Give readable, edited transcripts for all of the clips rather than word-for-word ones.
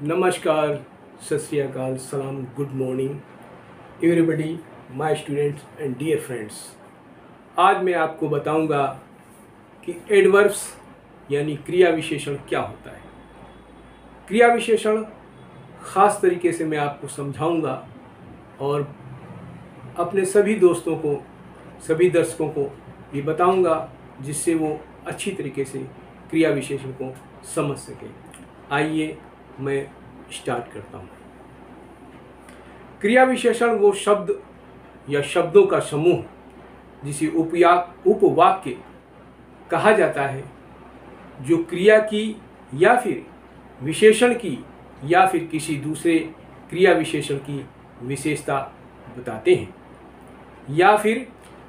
नमस्कार, सत श्री अकाल, सलाम, good morning everybody, my students and dear friends. आज मैं आपको बताऊंगा कि एडवर्ब्स यानी क्रिया विशेषण क्या होता है। क्रिया विशेषण ख़ास तरीके से मैं आपको समझाऊंगा और अपने सभी दोस्तों को, सभी दर्शकों को ये बताऊंगा जिससे वो अच्छी तरीके से क्रिया विशेषण को समझ सकें। आइए मैं स्टार्ट करता हूँ। क्रिया विशेषण वो शब्द या शब्दों का समूह जिसे उपवाक्य कहा जाता है, जो क्रिया की या फिर विशेषण की या फिर किसी दूसरे क्रिया विशेषण की विशेषता बताते हैं या फिर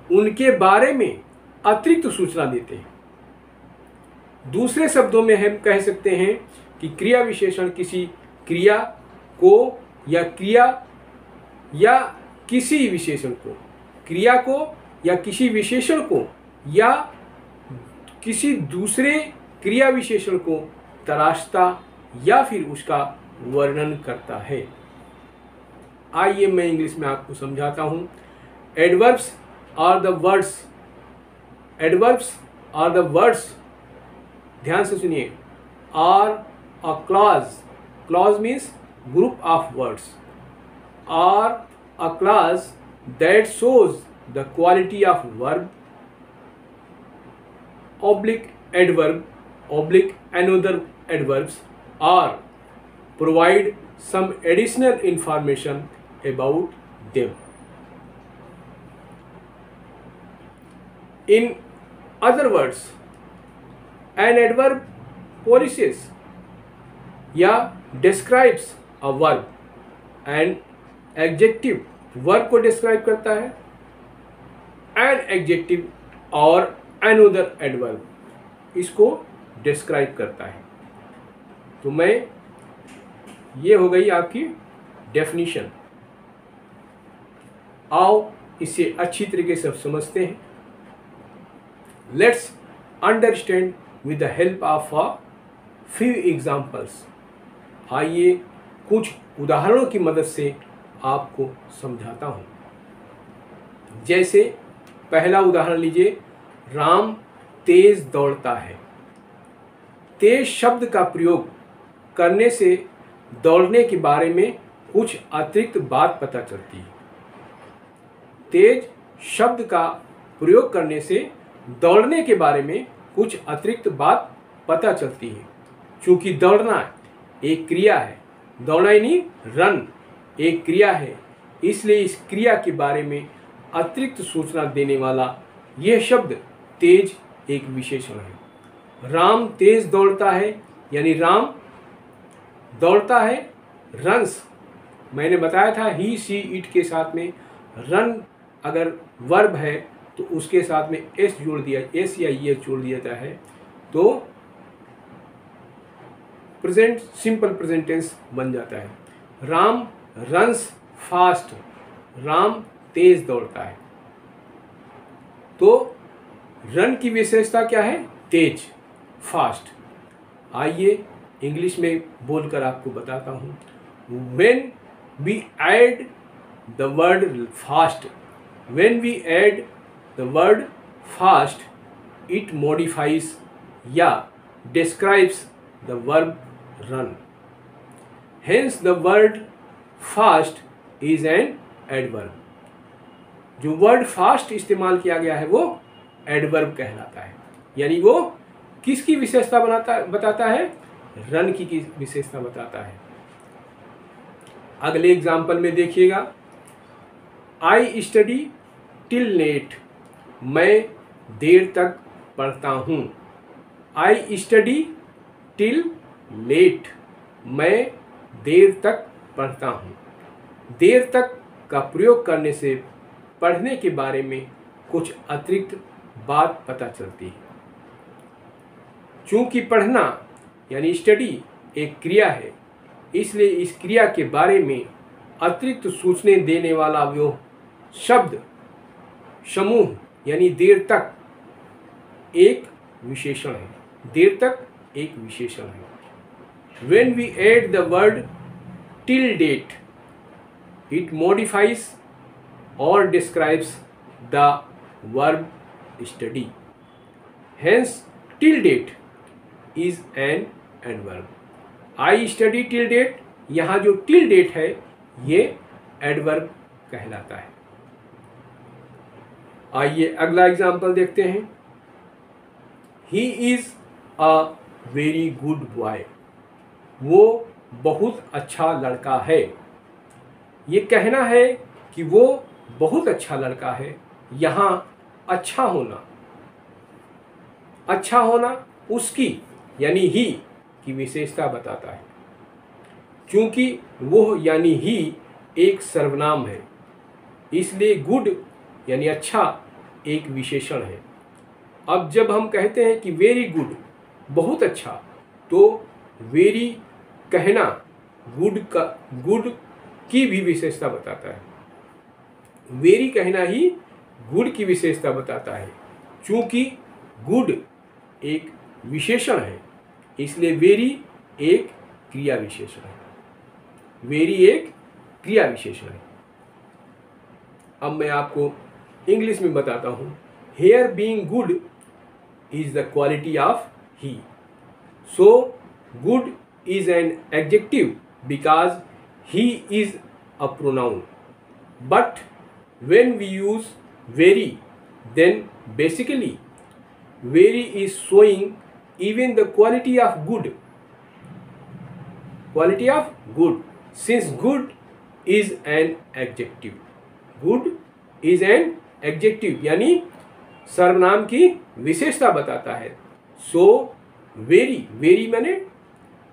उनके बारे में अतिरिक्त सूचना देते हैं। दूसरे शब्दों में हम कह सकते हैं कि क्रिया विशेषण किसी क्रिया को या क्रिया या किसी विशेषण को, क्रिया को या किसी विशेषण को या किसी दूसरे क्रिया विशेषण को तराशता या फिर उसका वर्णन करता है। आइए मैं इंग्लिश में आपको समझाता हूँ। Adverbs are the words, adverbs are the words, ध्यान से सुनिए, are a clause means group of words, or a clause that shows the quality of verb oblique adverb oblique another adverbs, or provide some additional information about them. In other words, an adverb possesses या describes a verb, and adjective verb को describe करता है, an adjective और another adverb इसको describe करता है। तो मैं ये हो गई आपकी डेफिनेशन। आओ इसे अच्छी तरीके से समझते हैं। Let's understand with the help of a few examples. आइए कुछ उदाहरणों की मदद से आपको समझाता हूँ। जैसे पहला उदाहरण लीजिए, राम तेज दौड़ता है। तेज शब्द का प्रयोग करने से दौड़ने के बारे में कुछ अतिरिक्त बात पता चलती है। तेज शब्द का प्रयोग करने से दौड़ने के बारे में कुछ अतिरिक्त बात पता चलती है। चूँकि दौड़ना एक क्रिया है, दौड़ना यानी रन एक क्रिया है, इसलिए इस क्रिया के बारे में अतिरिक्त सूचना देने वाला यह शब्द तेज एक विशेषण है। राम तेज दौड़ता है यानी राम दौड़ता है, रन्स। मैंने बताया था ही सी इट के साथ में रन अगर वर्ब है तो उसके साथ में एस जोड़ दिया, एस या ई जोड़ दिया जाता है तो प्रेजेंट सिंपल प्रेजेंट टेंस बन जाता है। राम रन्स फास्ट, राम तेज दौड़ता है। तो रन की विशेषता क्या है? तेज, फास्ट। आइए इंग्लिश में बोलकर आपको बताता हूँ। When we add the word fast, when we add the word fast it modifies या describes the verb run. Hence the word fast is an adverb. जो वर्ड फास्ट इस्तेमाल किया गया है वो एडवर्ब कहलाता है, यानी वो किसकी विशेषता बताता है? रन की विशेषता बताता है। अगले एग्जाम्पल में देखिएगा, आई स्टडी टिल लेट, मैं देर तक पढ़ता हूँ। आई स्टडी टिल लेट, मैं देर तक पढ़ता हूँ। देर तक का प्रयोग करने से पढ़ने के बारे में कुछ अतिरिक्त बात पता चलती है। चूँकि पढ़ना यानी स्टडी एक क्रिया है, इसलिए इस क्रिया के बारे में अतिरिक्त सूचने देने वाला वो शब्द समूह यानी देर तक एक विशेषण है। देर तक एक विशेषण है। when we add the word till date, it modifies or describes the verb study. Hence till date is an adverb. I study till date, यहाँ जो till date है ये adverb कहलाता है। आइए अगला एग्जाम्पल देखते हैं। He is a very good boy. वो बहुत अच्छा लड़का है। ये कहना है कि वो बहुत अच्छा लड़का है। यहाँ अच्छा होना उसकी यानी ही की विशेषता बताता है, क्योंकि वो यानी ही एक सर्वनाम है, इसलिए गुड यानी अच्छा एक विशेषण है। अब जब हम कहते हैं कि वेरी गुड बहुत अच्छा, तो वेरी कहना गुड की भी विशेषता बताता है। वेरी कहना ही गुड की विशेषता बताता है, क्योंकि गुड एक विशेषण है, इसलिए वेरी एक क्रिया विशेषण है। वेरी एक क्रिया विशेषण है। अब मैं आपको इंग्लिश में बताता हूँ। Here being good is the quality of he. So good is an adjective because he is a pronoun. But when we use very, then basically very is showing even the quality of good. Quality of good, since good is an adjective. Good is an adjective यानी सर्वनाम की विशेषता बताता है। So very मैंने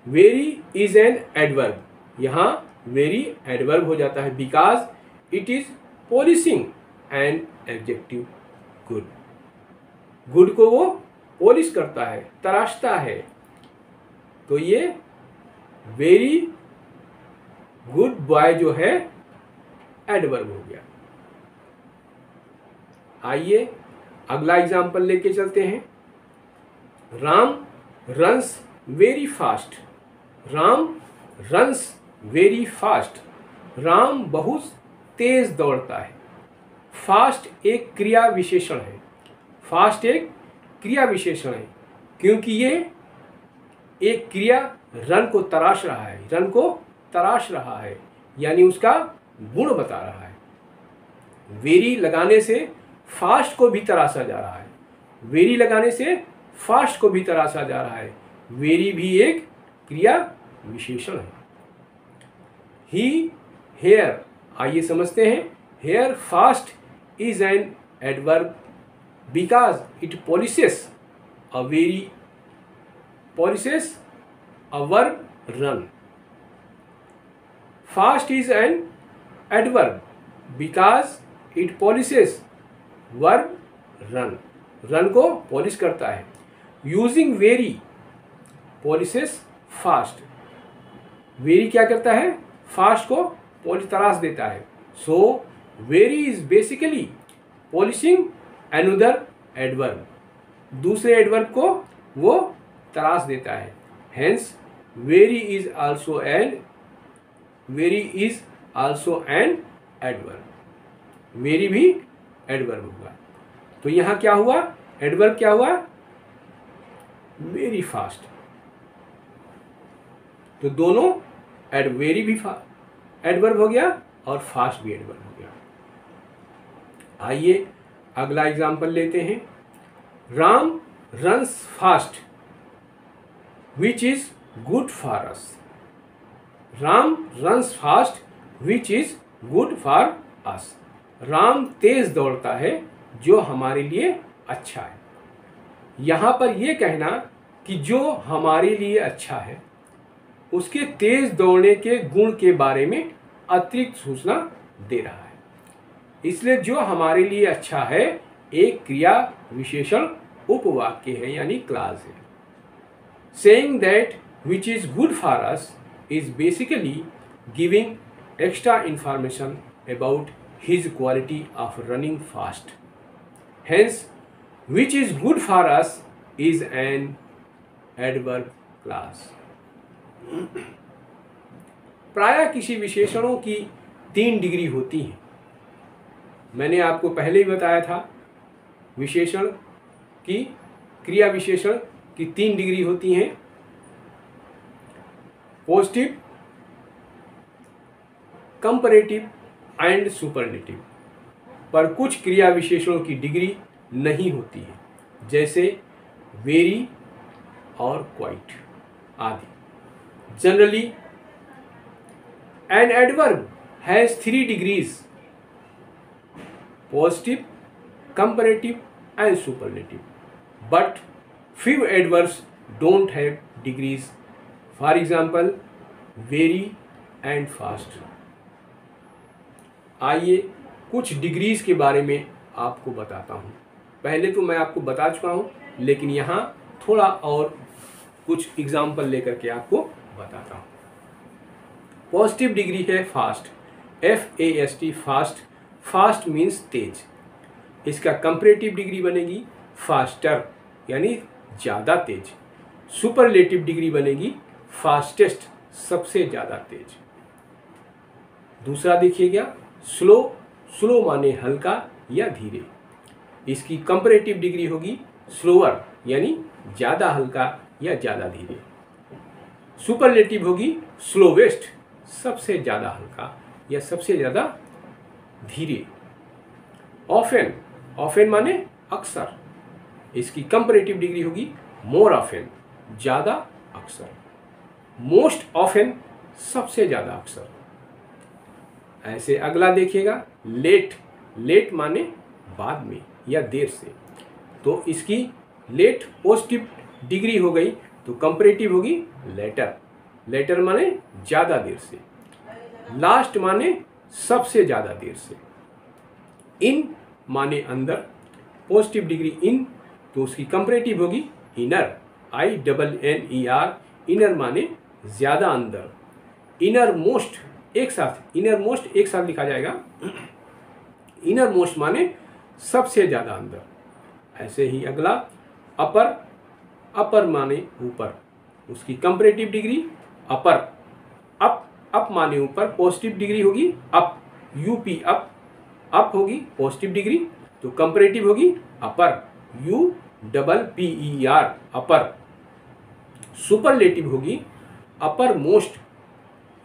very is an adverb, यहाँ very adverb हो जाता है because it is polishing an adjective good. Good को वो पॉलिश करता है, तराशता है, तो ये वेरी गुड बॉय जो है एडवर्ब हो गया। आइए अगला एग्जाम्पल लेके चलते हैं। Ram runs very fast. Ram runs very fast. Ram बहुत तेज दौड़ता है। फास्ट एक क्रिया विशेषण है। फास्ट एक क्रिया विशेषण है क्योंकि ये एक क्रिया रन को तराश रहा है। रन को तराश रहा है यानी उसका गुण बता रहा है। वेरी लगाने से फास्ट को भी तराशा जा रहा है। वेरी लगाने से फास्ट को भी तराशा जा रहा है। वेरी भी एक क्रिया विशेषण है। ही हेयर, आइए समझते हैं। Here fast is an adverb because it polishes a verb run. Fast is an adverb because it polishes verb run. Run को पॉलिश करता है। Using very polishes fast. Very क्या करता है? फास्ट को पॉलिश तराश देता है। So very is basically polishing another adverb. दूसरे एडवर्ब को वो तराश देता है। Hence very is also an adverb. Very भी एडवर्ब होगा। तो यहाँ क्या हुआ? एडवर्ब क्या हुआ? Very fast. तो दोनों वेरी भी एडवर्ब हो गया और फास्ट भी एडवर्ब हो गया। आइए अगला एग्जाम्पल लेते हैं। Ram runs fast which is good for us. Ram runs fast which is good for us. Ram तेज दौड़ता है जो हमारे लिए अच्छा है। यहाँ पर यह कहना कि जो हमारे लिए अच्छा है उसके तेज दौड़ने के गुण के बारे में अतिरिक्त सूचना दे रहा है। इसलिए जो हमारे लिए अच्छा है एक क्रिया विशेषण उपवाक्य है यानी क्लास है। Saying that which is good for us is basically giving extra information about his quality of running fast. Hence which is good for us is an adverb class. प्रायः किसी विशेषणों की 3 डिग्री होती हैं। मैंने आपको पहले ही बताया था विशेषण की, क्रिया विशेषण की 3 डिग्री होती हैं, पॉजिटिव, कंपैरेटिव एंड सुपरलेटिव। पर कुछ क्रिया विशेषणों की डिग्री नहीं होती है, जैसे वेरी और क्वाइट आदि। Generally an adverb has 3 degrees, positive, comparative and superlative, but few adverbs don't have degrees. For example, very and fast. आइए कुछ डिग्रीज के बारे में आपको बताता हूँ। पहले तो मैं आपको बता चुका हूँ, लेकिन यहाँ थोड़ा और कुछ एग्जाम्पल लेकर के आपको बताता हूँ। पॉजिटिव डिग्री है fast, FAST, fast. Fast means तेज। इसका कंपैरेटिव डिग्री बनेगी फास्टर, यानी ज़्यादा तेज। सुपरलेटिव डिग्री बनेगी फास्टेस्ट, सबसे ज़्यादा तेज। दूसरा देखिएगा स्लो, स्लो माने हल्का या धीरे। इसकी कंपैरेटिव डिग्री होगी स्लोअर, यानी ज़्यादा हल्का या ज़्यादा धीरे। सुपरलेटिव होगी स्लोवेस्ट, सबसे ज़्यादा हल्का या सबसे ज़्यादा धीरे। ऑफेन, ऑफेन माने अक्सर। इसकी कंपैरेटिव डिग्री होगी मोर ऑफेन, ज़्यादा अक्सर। मोस्ट ऑफेन, सबसे ज़्यादा अक्सर। ऐसे अगला देखिएगा लेट, लेट माने बाद में या देर से। तो इसकी लेट पॉजिटिव डिग्री हो गई, तो कंपैरेटिव होगी लेटर, लेटर माने ज़्यादा देर से। लास्ट माने सबसे ज़्यादा देर से। इन माने अंदर, पॉजिटिव डिग्री इन, तो उसकी कंपैरेटिव होगी इनर, INNER, इनर माने ज़्यादा अंदर। इनर मोस्ट एक साथ, इनर मोस्ट एक साथ लिखा जाएगा। इनर मोस्ट माने सबसे ज़्यादा अंदर। ऐसे ही अगला अपर, अपर माने ऊपर, उसकी कंपैरेटिव डिग्री अपर। अप, अप माने ऊपर, पॉजिटिव डिग्री होगी अप, UP अप, अप होगी पॉजिटिव डिग्री, तो कंपैरेटिव होगी अपर, UPPER अपर। सुपरलेटिव होगी अपर मोस्ट,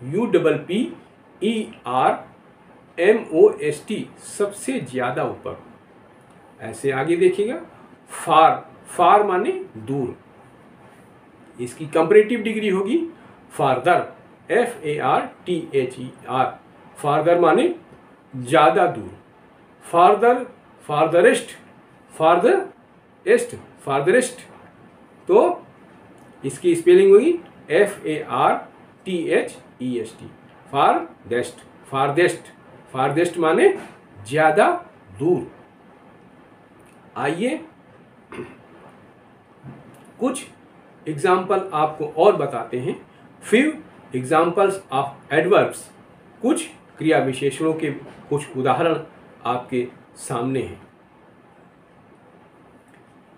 UPPERMOST, सबसे ज़्यादा ऊपर। ऐसे आगे देखिएगा फार, फार माने दूर। इसकी कंपैरेटिव डिग्री होगी फारदर, FARTHER, फारदर माने ज़्यादा दूर। फारदर, फारदरेस्ट, फारदरेस्ट, फारदरेस्ट, तो इसकी स्पेलिंग होगी FARTHEST, फारदेस्ट, फारदेस्ट, फारदेस्ट माने ज़्यादा दूर। आइए कुछ एग्जाम्पल आपको और बताते हैं। फ्यू एग्जाम्पल्स ऑफ एडवर्ब्स, कुछ क्रिया विशेषणों के कुछ उदाहरण आपके सामने हैं।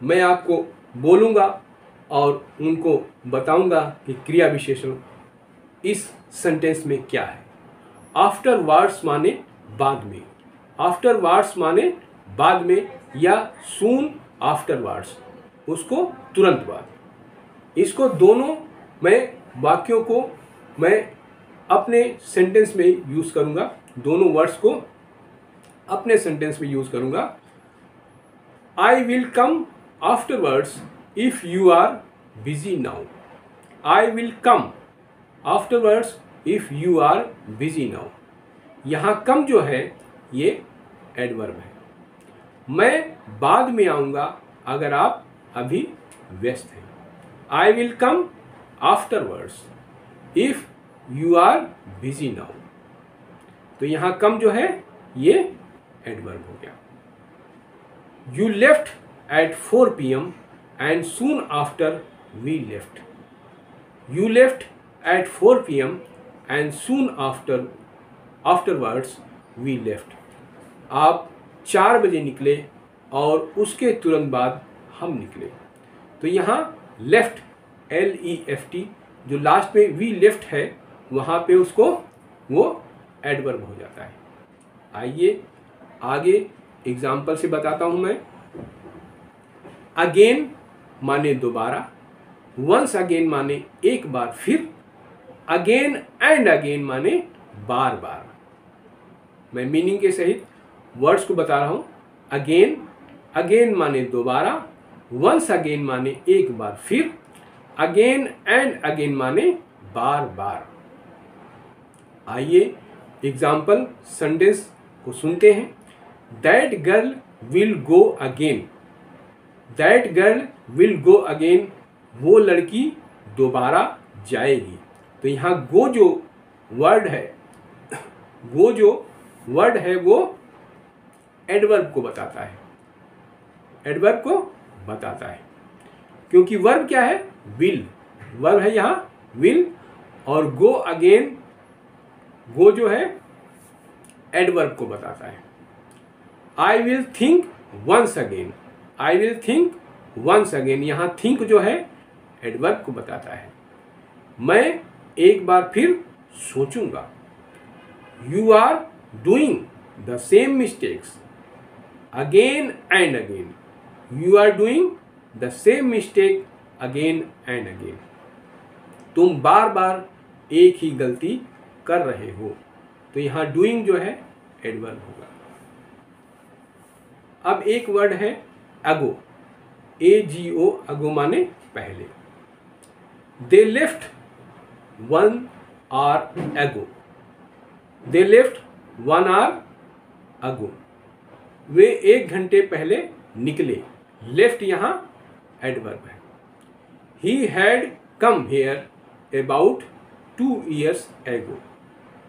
मैं आपको बोलूँगा और उनको बताऊँगा कि क्रिया विशेषण इस सेंटेंस में क्या है। आफ्टर वर्ड्स माने बाद में, आफ्टर वर्ड्स माने बाद में या सून आफ्टर वर्ड्स, उसको तुरंत बाद। इसको दोनों मैं वाक्यों को मैं अपने सेंटेंस में यूज़ करूँगा, दोनों वर्ड्स को अपने सेंटेंस में यूज़ करूँगा। I will come afterwards if you are busy now. I will come afterwards if you are busy now. यहाँ कम जो है ये एडवर्ब है। मैं बाद में आऊँगा अगर आप अभी व्यस्त हैं। I will come afterwards if you are busy now. तो यहाँ कम जो है ये एडवर्ब हो गया। You left at 4 PM and soon after we left. You left at 4 PM and soon afterwards we left. आप 4 बजे निकले और उसके तुरंत बाद हम निकले। तो यहाँ लेफ्ट, LEFT जो लास्ट में वी लेफ्ट है वहाँ पे उसको वो एडवर्ब हो जाता है। आइए आगे एग्जाम्पल से बताता हूँ मैं। अगेन माने दोबारा, वंस अगेन माने एक बार फिर, अगेन एंड अगेन माने बार बार। मैं मीनिंग के सहित वर्ड्स को बता रहा हूँ। अगेन, अगेन माने दोबारा, वंस अगेन माने एक बार फिर, अगेन एंड अगेन माने बार बार। आइए एग्जाम्पल सेंटेंस को सुनते हैं। That girl will go again, that girl will go again, वो लड़की दोबारा जाएगी। तो यहाँ गो जो वर्ड है, वो जो वर्ड है वो एडवर्ब को बताता है, एडवर्ब को बताता है, क्योंकि वर्ब क्या है? विल। वर्ब है यहाँ विल, और गो अगेन, गो जो है एडवर्ब को बताता है। I will think once again, I will think once again, यहाँ थिंक जो है एडवर्ब को बताता है। मैं एक बार फिर सोचूंगा। You are doing the same mistakes again and again, you are doing the same mistake again and again, तुम बार बार एक ही गलती कर रहे हो। तो यहाँ डूइंग जो है एडवर्ब होगा। अब एक वर्ड है अगो, AGO, अगो माने पहले। They left 1 hour ago, they left 1 hour ago, वे 1 घंटे पहले निकले। लेफ्ट यहाँ एडवर्ब है। He had come here about 2 years ago,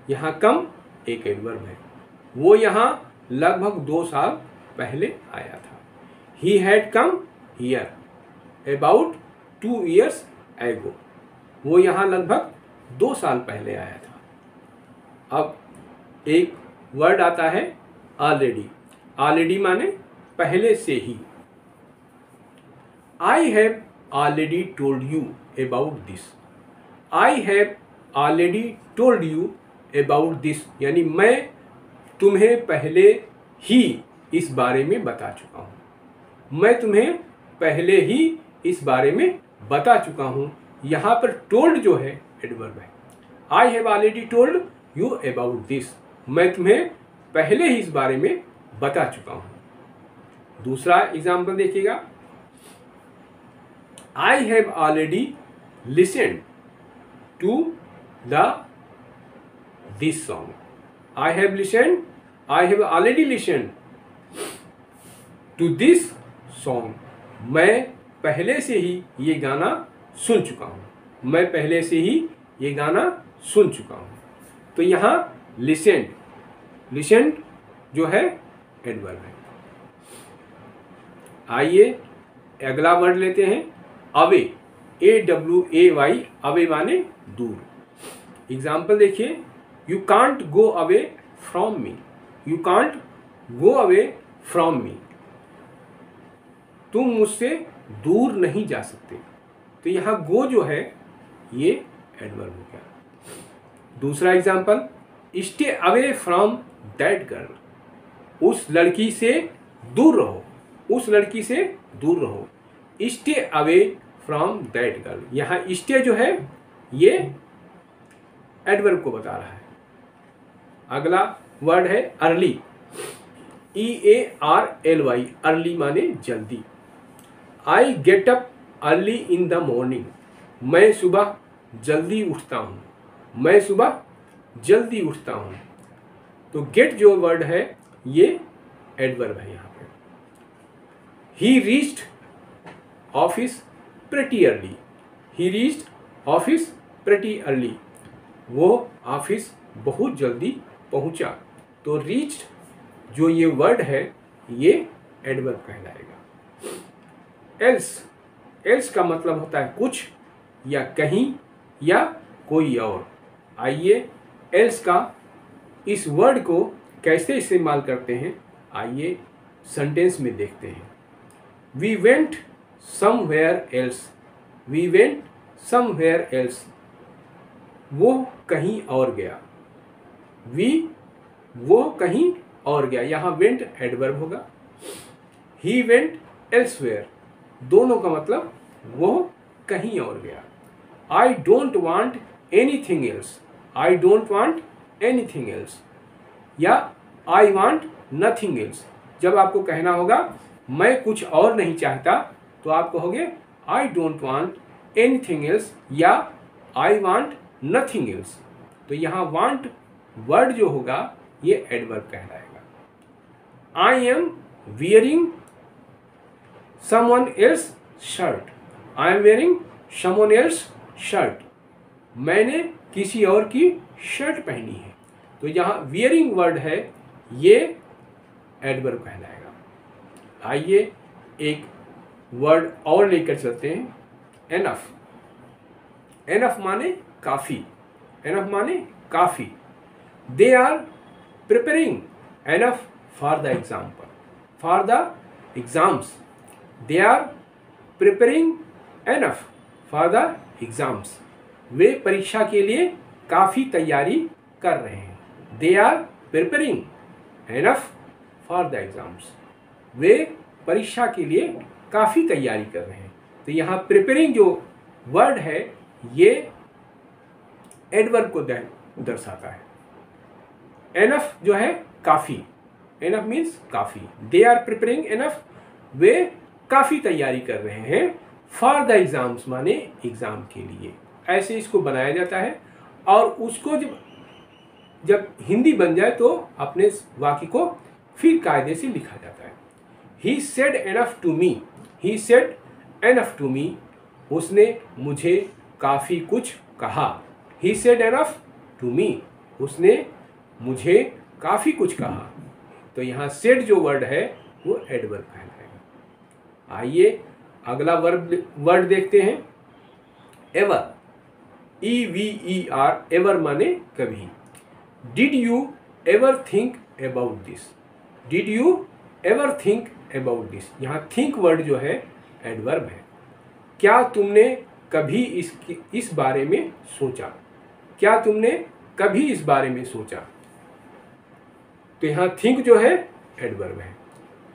यहाँ कम एक एडवर्ब है। वो यहाँ लगभग 2 साल पहले आया था। He had come here about 2 years ago, वो यहाँ लगभग 2 साल पहले आया था। अब एक वर्ड आता है ऑलरेडी। ऑलरेडी माने पहले से ही। I have already told you about this, I have already told you about this, यानी मैं तुम्हें पहले ही इस बारे में बता चुका हूँ। मैं तुम्हें पहले ही इस बारे में बता चुका हूँ। यहाँ पर टोल्ड जो है एडवर्ब है। आई have already told you about this, मैं तुम्हें पहले ही इस बारे में बता चुका हूँ। दूसरा एग्जाम्पल देखिएगा। I have already listened to the this song, I have listened, I have already listened to this song, मैं पहले से ही ये गाना सुन चुका हूँ, मैं पहले से ही ये गाना सुन चुका हूँ। तो यहाँ लिसेंड, लिसेंड जो है एडवर्ब है। आइए अगला वर्ड लेते हैं अवे, AWAY, अवे माने दूर। एग्जाम्पल देखिए। You can't go away from me, you can't go away from me, तुम मुझसे दूर नहीं जा सकते। तो यहाँ गो जो है ये एडवर्ब हो गया। दूसरा example, stay away from that girl, उस लड़की से दूर रहो, उस लड़की से दूर रहो। Stay away from that girl, यहाँ स्टे जो है ये एडवर्ब को बता रहा है। अगला वर्ड है अर्ली, EARLY, अर्ली माने जल्दी। I get up early in the morning, मैं सुबह जल्दी उठता हूँ, मैं सुबह जल्दी उठता हूँ। तो गेट जो वर्ड है ये एडवर्ब है यहाँ पे। ही रीच्ड ऑफिस प्रेटी अर्ली, ही रीच्ड ऑफिस प्रेटी अर्ली, वो ऑफिस बहुत जल्दी पहुँचा। तो रीच्ड जो ये वर्ड है ये एडवर्ब कहलाएगा। एल्स, एल्स का मतलब होता है कुछ या कहीं या कोई और। आइए एल्स का इस वर्ड को कैसे इस्तेमाल करते हैं आइए सेंटेंस में देखते हैं। We went somewhere else, we went somewhere else, वो कहीं और गया। वो कहीं और गया, यहाँ वेंट एडवर्ब होगा। ही वेंट एल्सवेयर, दोनों का मतलब वो कहीं और गया। I don't want anything else, I don't want anything else, या आई वांट नथिंग एल्स। जब आपको कहना होगा मैं कुछ और नहीं चाहता, तो आप कहोगे I don't want anything else या आई वांट नथिंग एल्स। तो यहाँ वांट वर्ड जो होगा ये एडवर्ब कहलाएगा। I am wearing someone else shirt, I am wearing someone else shirt, मैंने किसी और की शर्ट पहनी है। तो यहाँ वियरिंग वर्ड है, ये एडवर्ब कहलाएगा। आइए एक वर्ड और लेकर चलते हैं, एनफ। एनफ माने काफ़ी, एनफ माने काफ़ी। They are preparing enough for the example, for the exams. They are preparing enough for the exams, वे परीक्षा के लिए काफ़ी तैयारी कर रहे हैं। They are preparing enough for the exams, वे परीक्षा के लिए काफ़ी तैयारी कर रहे हैं। तो यहाँ प्रिपेयरिंग जो वर्ड है ये एडवर्ब को दर्शाता है। एनफ जो है काफ़ी, एनफ मीन्स काफ़ी। दे आर प्रिपेयरिंग एनफ, वे काफ़ी तैयारी कर रहे हैं। फॉर द एग्जाम्स माने एग्ज़ाम के लिए, ऐसे इसको बनाया जाता है। और उसको जब हिंदी बन जाए तो अपने वाक्य को फिर कायदे से लिखा जाता है। He said enough to me, he said enough to me, उसने मुझे काफ़ी कुछ कहा। He said enough to me, उसने मुझे काफ़ी कुछ कहा। तो यहाँ सेड जो वर्ड है वो एडवर्ब कहलाएगा। आइए अगला वर्ड देखते हैं, एवर। EVER, एवर माने कभी। Did you ever think about this, did you ever think about this, यहाँ थिंक वर्ड जो है एडवर्ब है। क्या तुमने कभी इस बारे में सोचा, क्या तुमने कभी इस बारे में सोचा। तो यहाँ थिंक जो है एडवर्ब है।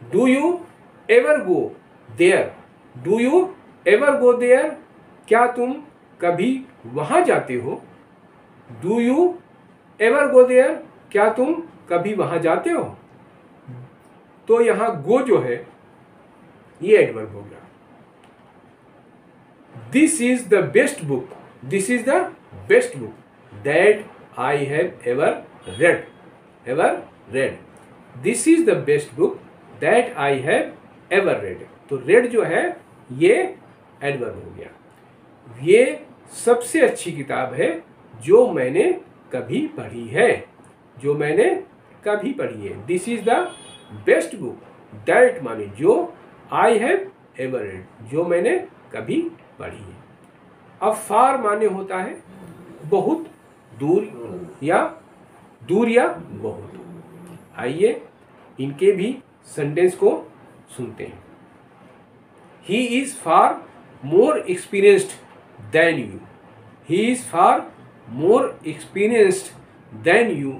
Do you ever go there, do you ever go there, क्या तुम कभी वहाँ जाते हो। Do you ever go there, क्या तुम कभी वहाँ जाते हो। तो यहाँ गो जो है ये एडवर्ब हो गया। This is the best book, this is the best book that I have ever read, ever read. This is the best book that I have ever read. तो रेड जो है ये एडवर्ब हो गया। ये सबसे अच्छी किताब है जो मैंने कभी पढ़ी है, जो मैंने कभी पढ़ी है। This is the best book that माने जो, आई हैव एवर रेड, जो मैंने कभी पढ़ी है। अब फार माने होता है बहुत दूर या बहुत। आइए इनके भी सेंटेंस को सुनते हैं। He is far more experienced than you, he is far more experienced than you,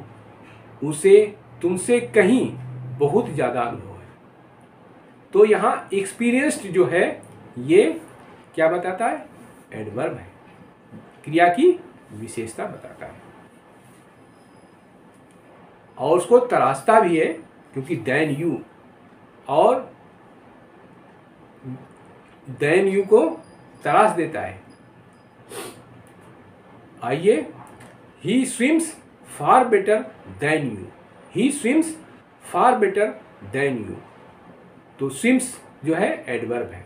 उसे तुमसे कहीं बहुत ज़्यादा अनुभव है। तो यहाँ एक्सपीरियंस्ड जो है ये क्या बताता है, एडवर्ब है, क्रिया की विशेषता बताता है। और उसको तराशता भी है क्योंकि देन यू, और देन यू को तराश देता है। आइए, he swims far better than you, he swims far better than you. तो स्विम्स जो है एडवर्ब है।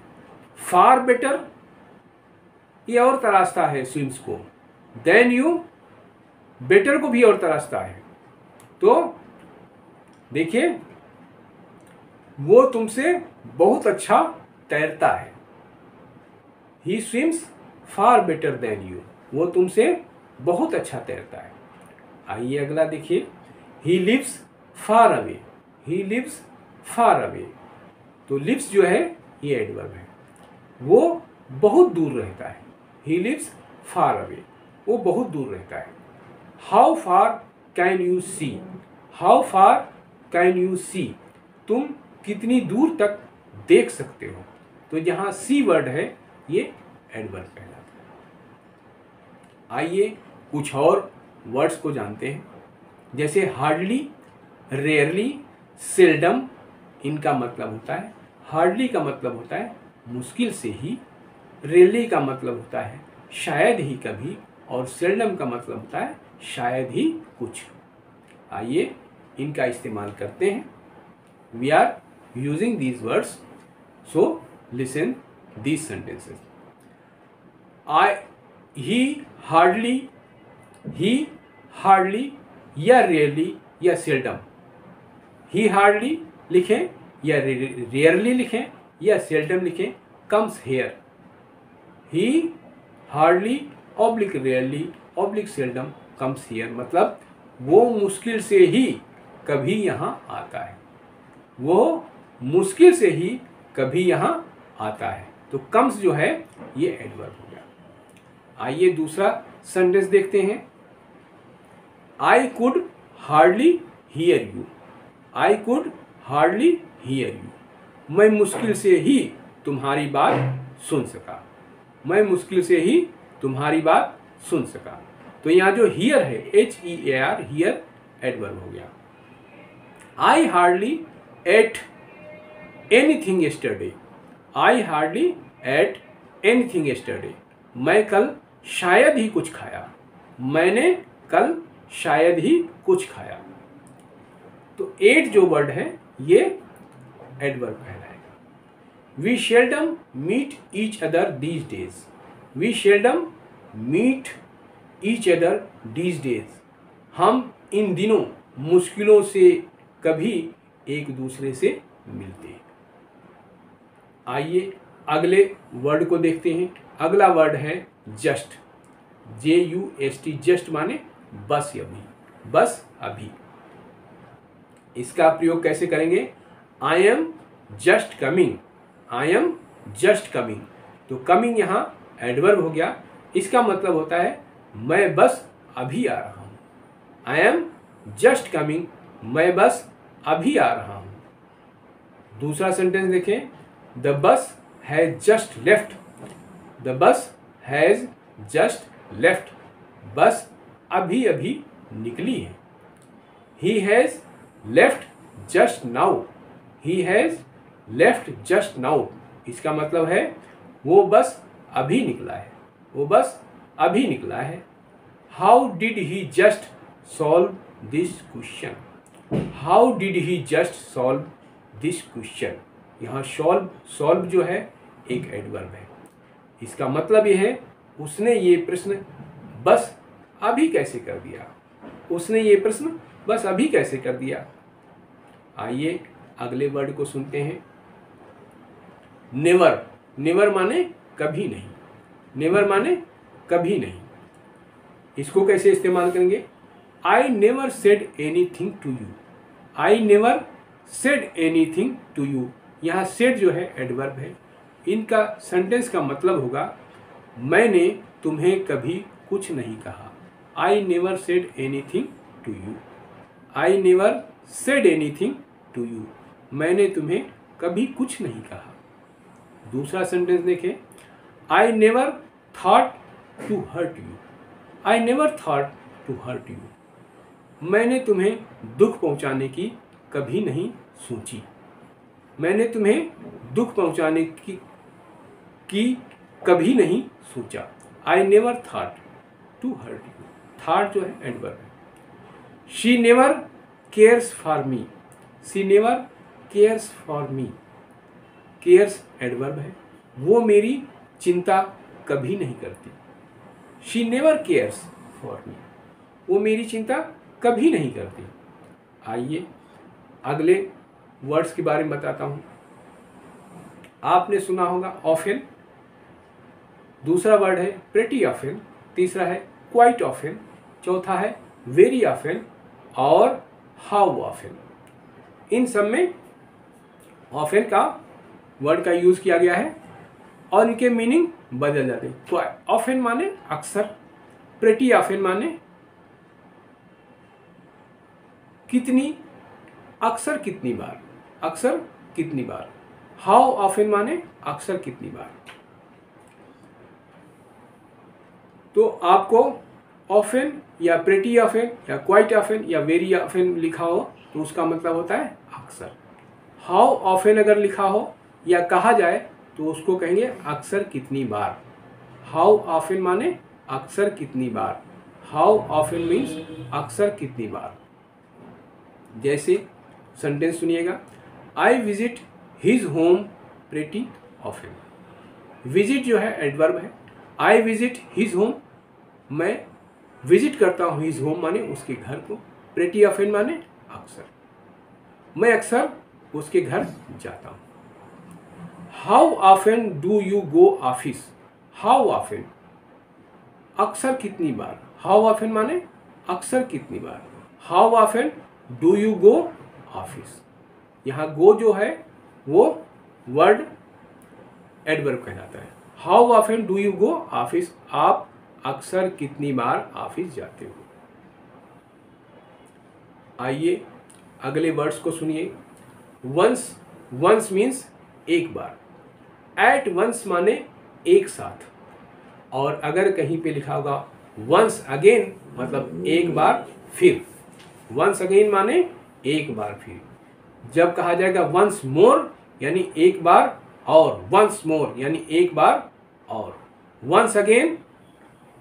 फार बेटर ये और तराशता है स्विम्स को, देन यू बेटर को भी और तराशता है। तो देखिए वो तुमसे बहुत अच्छा तैरता है। He swims far better than you, वो तुमसे बहुत अच्छा तैरता है। आइए अगला देखिए, he lives far away, he lives far away. तो लिव्स जो है ये एडवर्ब है, वो बहुत दूर रहता है। He lives far away. वो बहुत दूर रहता है। How far can you see, how far can you see, तुम कितनी दूर तक देख सकते हो। तो जहाँ सी वर्ड है ये एडवर्ब कहलाता है। आइए कुछ और वर्ड्स को जानते हैं, जैसे हार्डली, रेयरली, सेल्डम। इनका मतलब होता है, हार्डली का मतलब होता है मुश्किल से ही, रेयरली का मतलब होता है शायद ही कभी, और सेल्डम का मतलब होता है शायद ही कुछ। आइए इनका इस्तेमाल करते हैं। We are using these words, so listen these sentences. He hardly या रेयरली या सेल्डम। ही हार्डली लिखें या रेयरली लिखें या सेल्डम लिखें, comes here. He hardly oblique rarely oblique seldom comes here, मतलब वो मुश्किल से ही कभी यहाँ आता है, वो मुश्किल से ही कभी यहाँ आता है। तो कम्स जो है ये एडवर्ब हो गया। आइए दूसरा सेंटेंस देखते हैं। I could hardly here you, I could hardly here you, मैं मुश्किल से ही तुम्हारी बात सुन सका, मैं मुश्किल से ही तुम्हारी बात सुन सका। तो यहाँ जो हियर है HEAR, हियर एडवर्ब हो गया। I hardly eight anything yesterday, I hardly eight anything yesterday, मैं कल शायद ही कुछ खाया, मैंने कल शायद ही कुछ खाया। तो एट जो वर्ड है ये एडवर्ब कहलाएगा। We seldom meet each other these days, we seldom meet each other these days, हम इन दिनों मुश्किलों से कभी एक दूसरे से मिलते हैं। आइए अगले वर्ड को देखते हैं। अगला वर्ड है जस्ट, JUST, जस्ट माने बस अभी, बस अभी। इसका प्रयोग कैसे करेंगे? I am just coming, I am just coming. तो कमिंग यहाँ एडवर्ब हो गया। इसका मतलब होता है मैं बस अभी आ रहा हूँ। आई एम जस्ट कमिंग, मैं बस अभी आ रहा हूँ। दूसरा सेंटेंस देखें। The bus has just left, the bus has just left, बस अभी अभी निकली है। He has left just now, he has left just now. इसका मतलब है वो बस अभी निकला है, वो बस अभी निकला है। How did he just solve this question, how did he just solve this question. यहाँ सॉल्व जो है एक एडवर्ब है। इसका मतलब यह है उसने ये प्रश्न बस अभी कैसे कर दिया, उसने ये प्रश्न बस अभी कैसे कर दिया। आइए अगले वर्ड को सुनते हैं। नेवर, नेवर माने कभी नहीं, नेवर माने कभी नहीं। इसको कैसे इस्तेमाल करेंगे? I never said anything to you, I never said anything to you. यहाँ सेड जो है एडवर्ब है। इनका सेंटेंस का मतलब होगा मैंने तुम्हें कभी कुछ नहीं कहा। I never said anything to you, I never said anything to you, मैंने तुम्हें कभी कुछ नहीं कहा। दूसरा सेंटेंस देखें। I never thought to hurt you, I never thought to hurt you, मैंने तुम्हें दुख पहुंचाने की कभी नहीं सोची, मैंने तुम्हें दुख पहुंचाने की कभी नहीं सोचा। I never thought to hurt you, thought जो है एडवर्ब है। She never cares for me, she never cares for me, cares adverb है। वो मेरी चिंता कभी नहीं करती। She never cares for me, वो मेरी चिंता कभी नहीं करती। आइए अगले वर्ड्स के बारे में बताता हूँ। आपने सुना होगा ऑफेन, दूसरा वर्ड है प्रेटी ऑफेन, तीसरा है क्वाइट ऑफेन, चौथा है वेरी ऑफेन और हाउ ऑफेन। इन सब में ऑफेन का वर्ड का यूज किया गया है और इनके मीनिंग बदल जाते हैं। तो ऑफेन माने अक्सर, प्रेटी ऑफन माने कितनी, अक्सर कितनी बार, अक्सर कितनी बार। हाउ ऑफन माने अक्सर कितनी बार। तो आपको ऑफन या प्रेटी ऑफन या क्वाइट ऑफन या वेरी ऑफन लिखा हो तो उसका मतलब होता है अक्सर। हाउ ऑफन अगर लिखा हो या कहा जाए तो उसको कहेंगे अक्सर कितनी बार। हाउ ऑफन माने अक्सर कितनी बार। हाउ ऑफन मीन्स अक्सर कितनी बार। जैसे सेंटेंस सुनिएगा, I visit his home pretty often. Visit जो है एडवर्ब है। आई विजिट हिज होम, मैं विजिट करता हूँ हिज होम माने उसके घर को। प्रेटी ऑफन माने अक्सर, मैं अक्सर उसके घर जाता हूँ। How often do you go office. How often अक्सर कितनी बार। हाउ ऑफन माने अक्सर कितनी बार। How often do you go office. यहाँ गो जो है वो वर्ड एडवर्ब कहलाता है। How often do you go office, आप अक्सर कितनी बार ऑफिस जाते हो। आइए अगले वर्ड्स को सुनिए। वंस, वंस मीन्स एक बार। एट वंस माने एक साथ। और अगर कहीं पे लिखा होगा वंस अगेन मतलब एक बार फिर। वंस अगेन माने एक बार फिर। जब कहा जाएगा वंस मोर यानी एक बार और, वंस मोर यानी एक बार और। वंस अगेन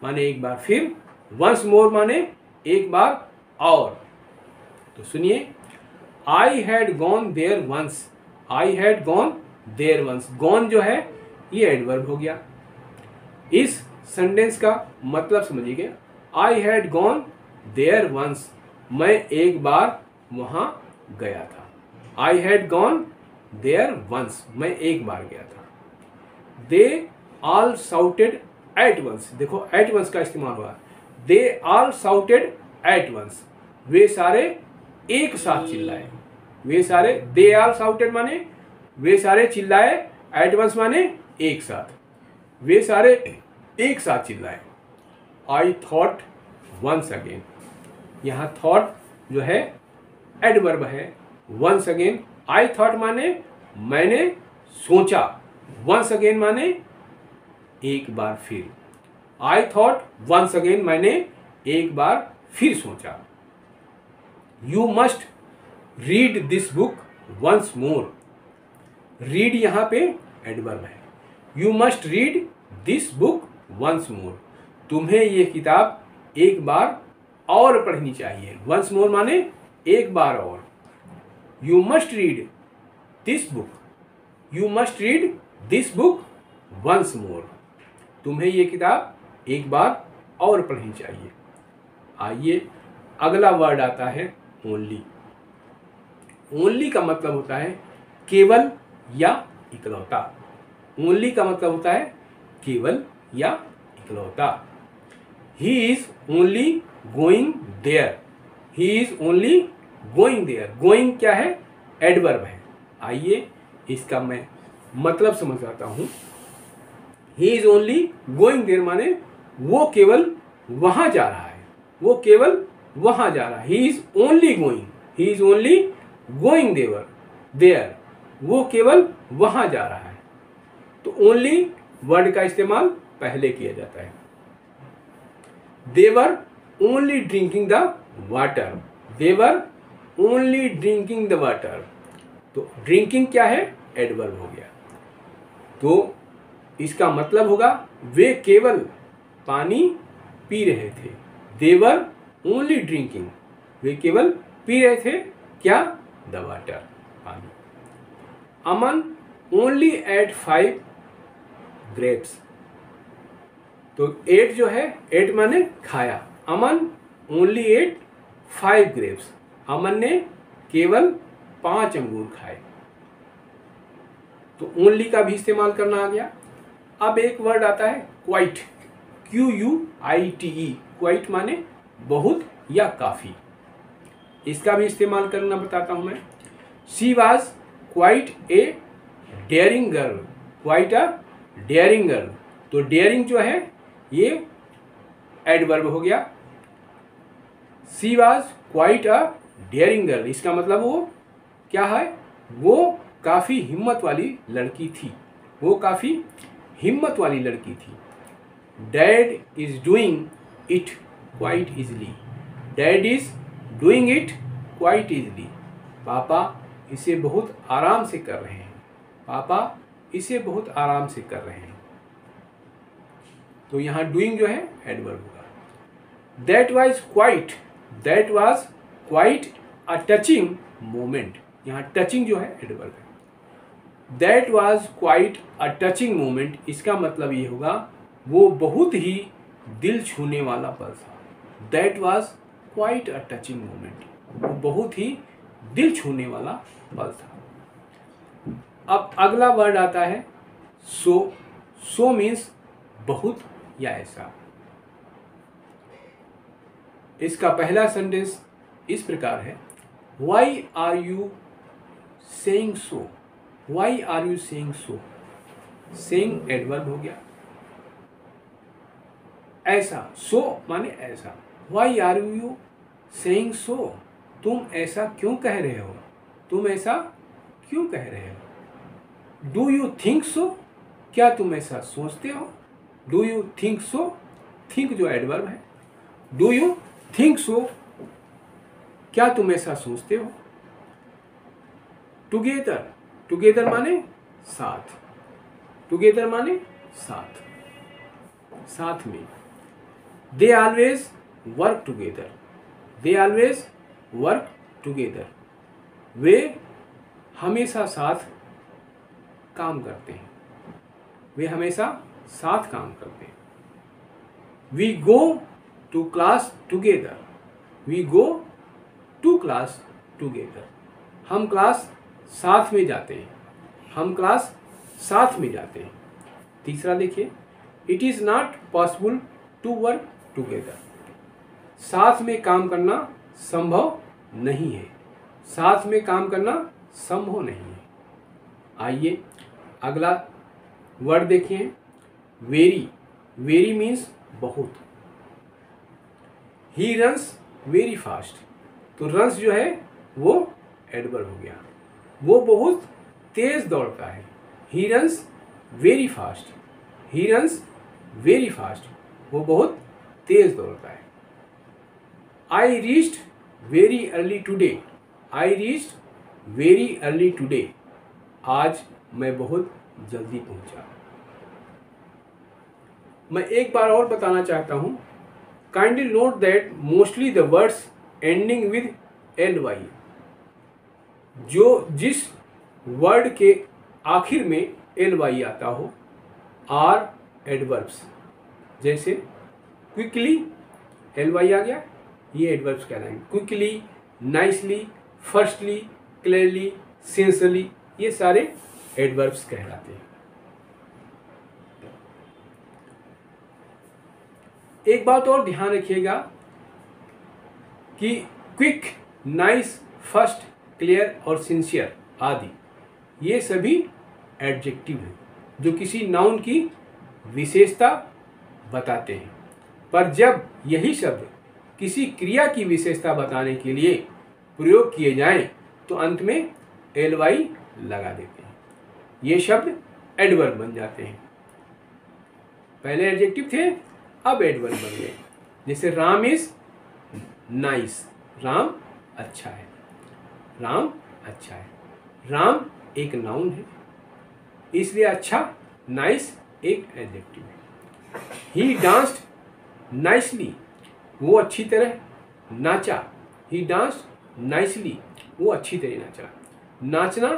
माने एक बार फिर, वंस मोर माने एक बार और। तो सुनिए, I had gone there once. I had gone there once. Gone जो है ये एडवर्ब हो गया। इस सेंटेंस का मतलब समझिए, I had gone there once, मैं एक बार वहां गया था। I had gone there once, मैं एक बार गया था। They all shouted at once. देखो एट वंस का इस्तेमाल हुआ। They all shouted at once, वे सारे एक साथ चिल्लाए। वे सारे, दे ऑल साउटेड माने वे सारे चिल्लाए, एट वंस माने एक साथ, वे सारे एक साथ चिल्लाए। आई थॉट वंस अगेन, यहाँ थॉट जो है एडवर्ब है। वंस अगेन, आई थॉट माने मैंने सोचा, वंस अगेन माने एक बार फिर। आई थॉट वंस अगेन मैंने एक बार फिर सोचा। You must read this book once more. Read यहाँ पे एडवर्ब है। You must read this book once more, तुम्हें ये किताब एक बार और पढ़नी चाहिए। वंस मोर माने एक बार और। You must read this book, you must read this book once more, तुम्हें ये किताब एक बार और पढ़नी चाहिए। आइए अगला वर्ड आता है ओनली। ओनली का मतलब होता है केवल या इकलौता। ओनली का मतलब होता है केवल या इकलौता। He is only going there. He is only going there. Going क्या है? एडवर्ब है। आइए इसका मैं मतलब समझाता हूँ। He is only going there माने वो केवल वहां जा रहा है, वो केवल वहां जा रहा है। He is only going, he is only going there, वो केवल वहां जा रहा है। तो ओनली वर्ड का इस्तेमाल पहले किया जाता है। They were only drinking the water. They were only drinking the water. तो ड्रिंकिंग क्या है? एडवर्ब हो गया। तो इसका मतलब होगा वे केवल पानी पी रहे थे। देवर ओनली ड्रिंकिंग, वे केवल पी रहे थे क्या? द वाटर, पानी। अमन ओनली एट 5 ग्रेप्स। तो 8 जो है, 8 माने खाया। अमन ओनली एट 5 ग्रेप्स, अमन ने केवल 5 अंगूर खाए। तो ओनली का भी इस्तेमाल करना आ गया। अब एक वर्ड आता है क्वाइट, QUITE। क्वाइट माने बहुत या काफी। इसका भी इस्तेमाल करना बताता हूं मैं। She was quite a daring girl. Quite a daring girl. तो डेयरिंग जो है ये एडवर्ब हो गया। She was quite a daring girl, इसका मतलब वो क्या है, वो काफ़ी हिम्मत वाली लड़की थी, वो काफ़ी हिम्मत वाली लड़की थी। Dad is doing it quite easily, dad is doing it quite easily, पापा इसे बहुत आराम से कर रहे हैं, पापा इसे बहुत आराम से कर रहे हैं। तो यहाँ डूइंग जो है एडवर्ब होगा। That was quite a touching moment, यहाँ टचिंग जो है एडवर्ब है। That was quite a touching moment, इसका मतलब ये होगा वो बहुत ही दिल छूने वाला पल था। That was quite a touching moment, वो बहुत ही दिल छूने वाला पल था। अब अगला वर्ड आता है सो। सो मीन्स बहुत या ऐसा। इसका पहला सेंटेंस इस प्रकार है, why are you saying so, why are you saying so. Saying adverb हो गया। ऐसा, सो माने ऐसा, why are you saying so, तुम ऐसा क्यों कह रहे हो, तुम ऐसा क्यों कह रहे हो। डू यू थिंक सो, क्या तुम ऐसा सोचते हो। Do you think so, think जो एडवर्ब है। डू यू थिंक सो, क्या तुम ऐसा सोचते हो। टुगेदर, टुगेदर माने साथ, टुगेदर माने साथ, साथ में। They always work together, they always work together, वे हमेशा साथ काम करते हैं, वे हमेशा साथ काम करते हैं। We go to class together, we go to class together, हम क्लास साथ में जाते हैं, हम क्लास साथ में जाते हैं। तीसरा देखिए, it is not possible to work together, साथ में काम करना संभव नहीं है, साथ में काम करना संभव नहीं है। आइए अगला वर्ड देखिए, वेरी। वेरी मीन्स बहुत। ही रन्स वेरी फास्ट, तो रन्स जो है वो एडवर्ब हो गया, वो बहुत तेज दौड़ता है। He runs very fast, he runs very fast, वो बहुत तेज दौड़ता है। I reached very early today, I reached very early today, आज मैं बहुत जल्दी पहुंचा। मैं एक बार और बताना चाहता हूं, kindly note that mostly the words ending with ly, जो जिस वर्ड के आखिर में ly आता हो आर एडवर्ब्स। जैसे क्विकली ly आ गया, ये एडवर्ब्स कहलाएंगे। Quickly, nicely, firstly, clearly, sincerely, ये सारे एडवर्ब्स कहलाते हैं। एक बात और ध्यान रखिएगा कि क्विक, नाइस, फर्स्ट, क्लियर और सिंसियर आदि ये सभी एडजेक्टिव हैं जो किसी नाउन की विशेषता बताते हैं। पर जब यही शब्द किसी क्रिया की विशेषता बताने के लिए प्रयोग किए जाएं तो अंत में ly लगा देते हैं, ये शब्द एडवर्ब बन जाते हैं। पहले एडजेक्टिव थे, अब एडवर्ब बन गए। जैसे राम इज नाइस, राम अच्छा है, राम अच्छा है। राम एक नाउन है, इसलिए अच्छा, नाइस एक एडजेक्टिव है। ही डांस्ड नाइसली, वो अच्छी तरह नाचा। ही डांस्ड नाइसली, वो अच्छी तरह नाचा। नाचना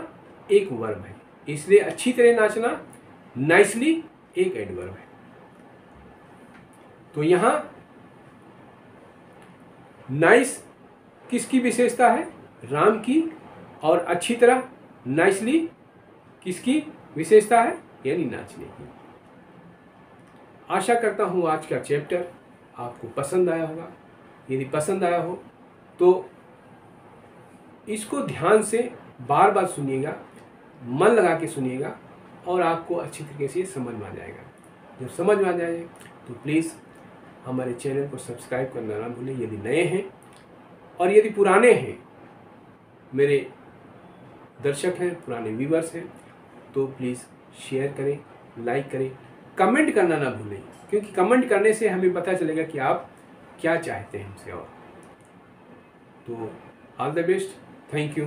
एक वर्ब है, इसलिए अच्छी तरह नाचना, नाइसली एक एडवर्ब है। तो यहाँ नाइस किसकी विशेषता है, राम की, और अच्छी तरह नाइसली किसकी विशेषता है, यानी नाचने की। आशा करता हूँ आज का चैप्टर आपको पसंद आया होगा। यदि पसंद आया हो तो इसको ध्यान से बार बार सुनिएगा, मन लगा के सुनिएगा और आपको अच्छी तरीके से समझ में आ जाएगा। जब समझ में आ जाए तो प्लीज़ हमारे चैनल को सब्सक्राइब करना ना भूलें यदि नए हैं, और यदि पुराने हैं, मेरे दर्शक हैं, पुराने व्यूवर्स हैं, तो प्लीज़ शेयर करें, लाइक करें, कमेंट करना ना भूलें, क्योंकि कमेंट करने से हमें पता चलेगा कि आप क्या चाहते हैं हमसे। और तो all the best, thank you.